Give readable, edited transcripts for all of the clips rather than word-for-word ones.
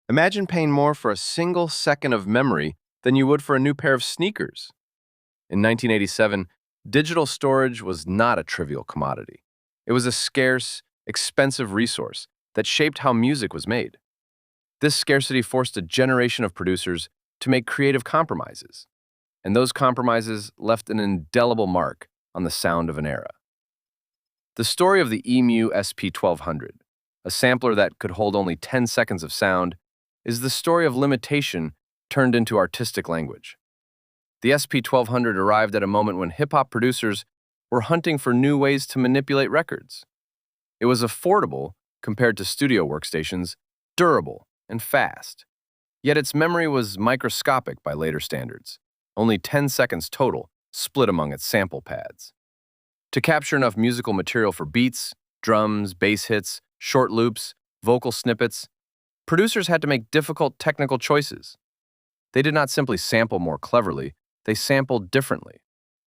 Imagine paying more for a single second of memory than you would for a new pair of sneakers. In 1987, digital storage was not a trivial commodity. It was a scarce, expensive resource that shaped how music was made. This scarcity forced a generation of producers to make creative compromises, and those compromises left an indelible mark on the sound of an era. The story of the EMU SP1200, a sampler that could hold only 10 seconds of sound, is the story of limitation turned into artistic language. The SP1200 arrived at a moment when hip-hop producers were hunting for new ways to manipulate records. It was affordable compared to studio workstations, durable, and fast. Yet its memory was microscopic by later standards, only 10 seconds total, split among its sample pads. To capture enough musical material for beats, drums, bass hits, short loops, vocal snippets, producers had to make difficult technical choices. They did not simply sample more cleverly, they sampled differently.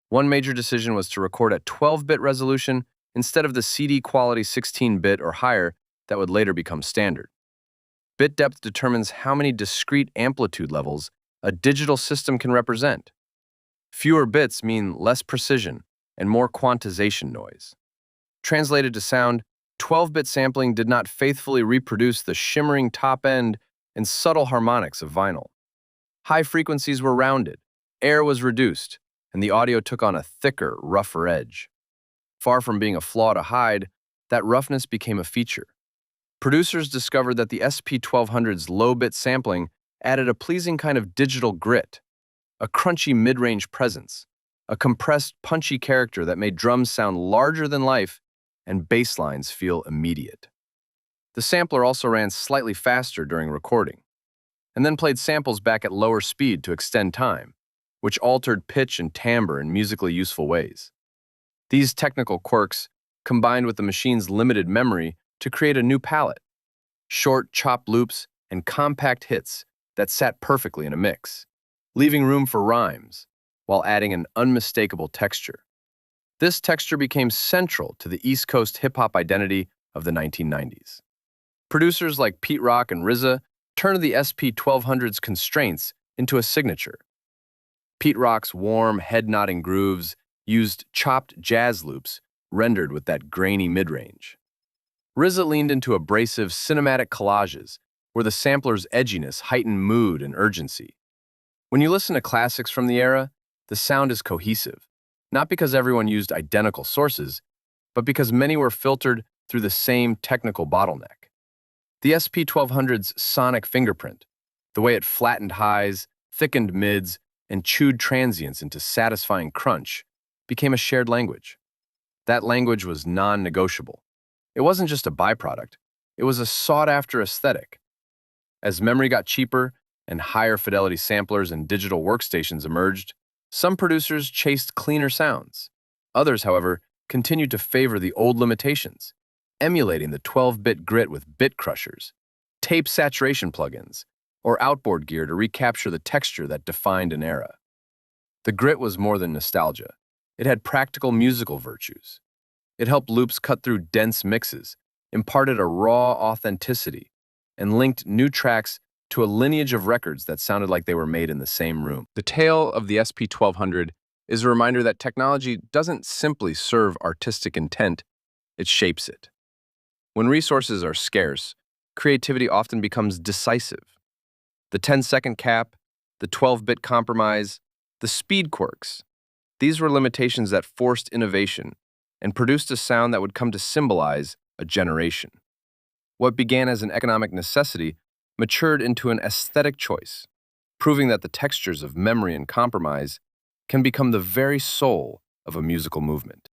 One major decision was to record at 12-bit resolution instead of the CD quality 16-bit or higher that would later become standard. Bit depth determines how many discrete amplitude levels a digital system can represent. Fewer bits mean less precision and more quantization noise. Translated to sound, 12-bit sampling did not faithfully reproduce the shimmering top end and subtle harmonics of vinyl. High frequencies were rounded, air was reduced, and the audio took on a thicker, rougher edge. Far from being a flaw to hide, that roughness became a feature. Producers discovered that the SP1200's low-bit sampling added a pleasing kind of digital grit, a crunchy mid-range presence, a compressed, punchy character that made drums sound larger than life and bass lines feel immediate. The sampler also ran slightly faster during recording, and then played samples back at lower speed to extend time, which altered pitch and timbre in musically useful ways. These technical quirks combined with the machine's limited memory to create a new palette, short, chopped loops and compact hits that sat perfectly in a mix, leaving room for rhymes while adding an unmistakable texture. This texture became central to the East Coast hip-hop identity of the 1990s. Producers like Pete Rock and RZA turned the SP1200's constraints into a signature. Pete Rock's warm, head-nodding grooves used chopped jazz loops rendered with that grainy mid-range. RZA leaned into abrasive cinematic collages where the sampler's edginess heightened mood and urgency. When you listen to classics from the era, the sound is cohesive, not because everyone used identical sources, but because many were filtered through the same technical bottleneck. The SP1200's sonic fingerprint, the way it flattened highs, thickened mids, and chewed transients into satisfying crunch, became a shared language. That language was non-negotiable. It wasn't just a byproduct, it was a sought-after aesthetic. As memory got cheaper and higher fidelity samplers and digital workstations emerged, some producers chased cleaner sounds. Others, however, continued to favor the old limitations, emulating the 12-bit grit with bitcrushers, tape saturation plugins, or outboard gear to recapture the texture that defined an era. The grit was more than nostalgia. It had practical musical virtues. It helped loops cut through dense mixes, imparted a raw authenticity, and linked new tracks to a lineage of records that sounded like they were made in the same room. The tale of the SP1200 is a reminder that technology doesn't simply serve artistic intent, it shapes it. When resources are scarce, creativity often becomes decisive. The 10-second cap, the 12-bit compromise, the speed quirks, these were limitations that forced innovation and produced a sound that would come to symbolize a generation. What began as an economic necessity matured into an aesthetic choice, proving that the textures of memory and compromise can become the very soul of a musical movement.